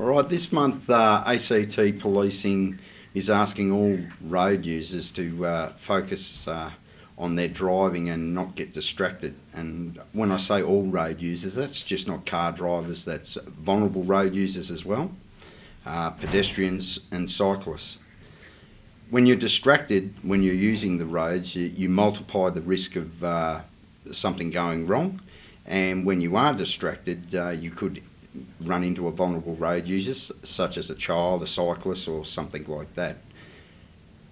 All right, this month ACT Policing is asking all road users to focus on their driving and not get distracted. And when I say all road users, that's just not car drivers, that's vulnerable road users as well, pedestrians and cyclists. When you're distracted, when you're using the roads, you multiply the risk of something going wrong. And when you are distracted, you could run into a vulnerable road user, such as a child, a cyclist, or something like that.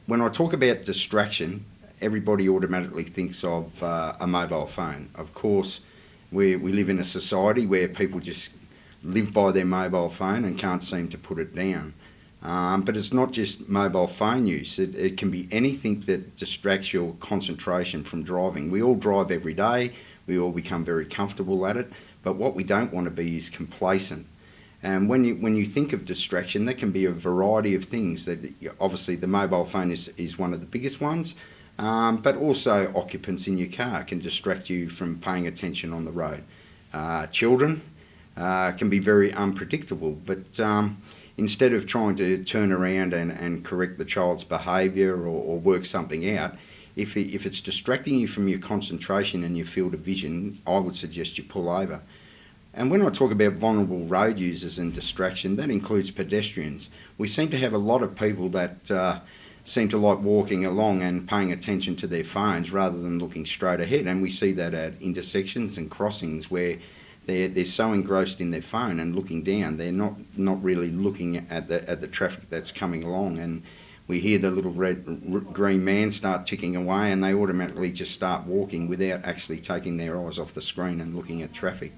When I talk about distraction, everybody automatically thinks of a mobile phone. Of course, we live in a society where people just live by their mobile phone and can't seem to put it down. But it's not just mobile phone use. It can be anything that distracts your concentration from driving. We all drive every day. We all become very comfortable at it. But what we don't want to be is complacent. And when you think of distraction, that can be a variety of things. That obviously the mobile phone is one of the biggest ones, but also occupants in your car can distract you from paying attention on the road. Children can be very unpredictable, but instead of trying to turn around and correct the child's behaviour or work something out, if it's distracting you from your concentration and your field of vision, I would suggest you pull over. And when I talk about vulnerable road users and distraction, that includes pedestrians. We seem to have a lot of people that seem to like walking along and paying attention to their phones rather than looking straight ahead. And we see that at intersections and crossings where they're so engrossed in their phone and looking down, they're not really looking at the traffic that's coming along. And we hear the little green man start ticking away and they automatically just start walking without actually taking their eyes off the screen and looking at traffic.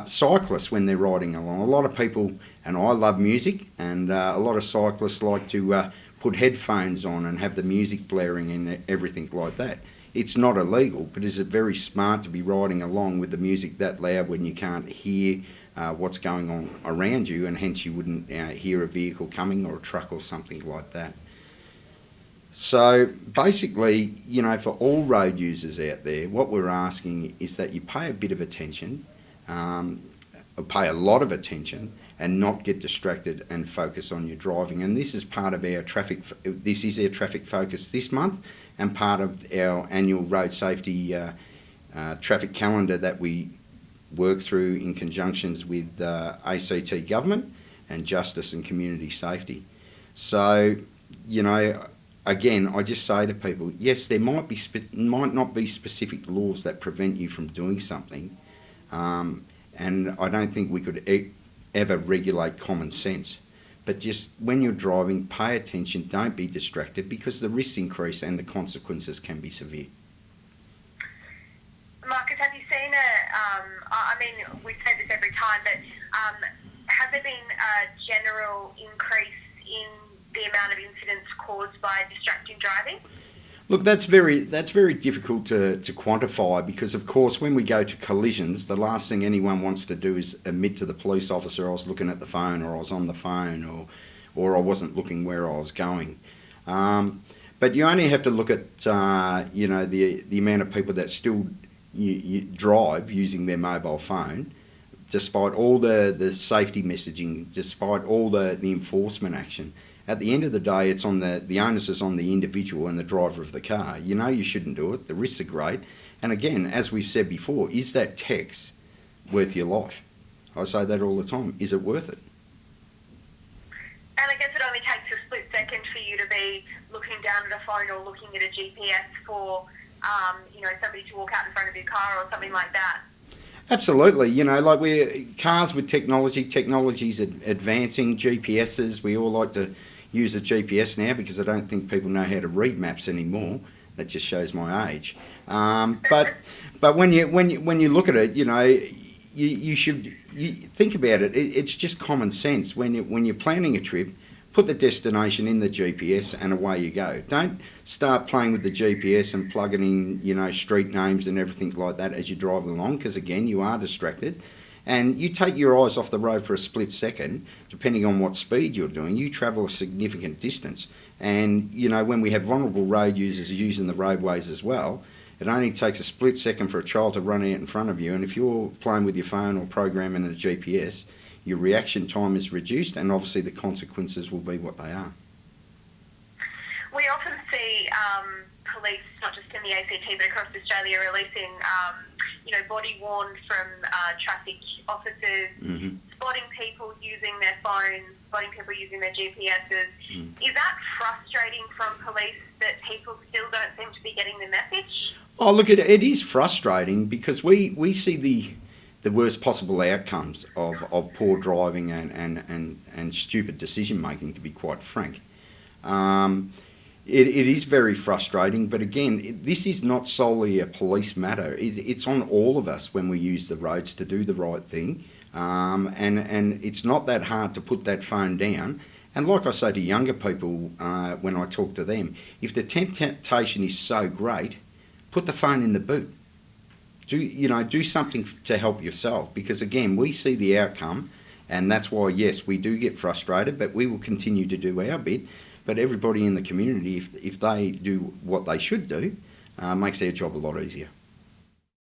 Cyclists, when they're riding along, a lot of people, and I love music, and a lot of cyclists like to put headphones on and have the music blaring and everything like that. It's not illegal, but is it very smart to be riding along with the music that loud when you can't hear what's going on around you, and hence you wouldn't hear a vehicle coming or a truck or something like that? So basically, for all road users out there, what we're asking is that you pay a bit of attention, or pay a lot of attention, and not get distracted and focus on your driving. And this is part of our traffic focus this month, and part of our annual road safety traffic calendar that we work through in conjunctions with ACT government and justice and community safety. So, again, I just say to people, yes, there might not be specific laws that prevent you from doing something, and I don't think we could ever regulate common sense. But just when you're driving, pay attention, don't be distracted, because the risks increase and the consequences can be severe. Marcus, have you seen we say this every time, but has there been a general increase in the amount of incidents caused by distracted driving? Look, that's very difficult to quantify, because of course when we go to collisions, the last thing anyone wants to do is admit to the police officer I was looking at the phone, or I was on the phone, or I wasn't looking where I was going. But you only have to look at the amount of people that still you drive using their mobile phone, despite all the safety messaging, despite all the enforcement action. At the end of the day, it's on the onus is on the individual and the driver of the car. You shouldn't do it. The risks are great. And again, as we've said before, is that text worth your life? I say that all the time. Is it worth it? And I guess it only takes a split second for you to be looking down at a phone or looking at a GPS for, somebody to walk out in front of your car or something like that. Absolutely. We're cars with technology's advancing, GPSs. We all like to use a GPS now because I don't think people know how to read maps anymore. That just shows my age. But when you look at it, you should think about it. It's just common sense. When you're planning a trip, put the destination in the GPS and away you go. Don't start playing with the GPS and plugging in, street names and everything like that as you drive along, because again, you are distracted. And you take your eyes off the road for a split second, depending on what speed you're doing, you travel a significant distance. And, when we have vulnerable road users using the roadways as well, it only takes a split second for a child to run out in front of you. And if you're playing with your phone or programming a GPS, your reaction time is reduced, and obviously the consequences will be what they are. We often see police, not just in the ACT but across Australia, releasing body worn from traffic officers, spotting people using their phones, spotting people using their GPSs. Is that frustrating from police that people still don't seem to be getting the message? Oh, look, it is frustrating because we see the worst possible outcomes of poor driving and stupid decision making, to be quite frank. It is very frustrating, but again, this is not solely a police matter. It's on all of us when we use the roads to do the right thing, and it's not that hard to put that phone down. And like I say to younger people when I talk to them, if the temptation is so great, put the phone in the boot. Do something to help yourself, because again, we see the outcome, and that's why, yes, we do get frustrated, but we will continue to do our bit. But everybody in the community, if they do what they should do, makes their job a lot easier.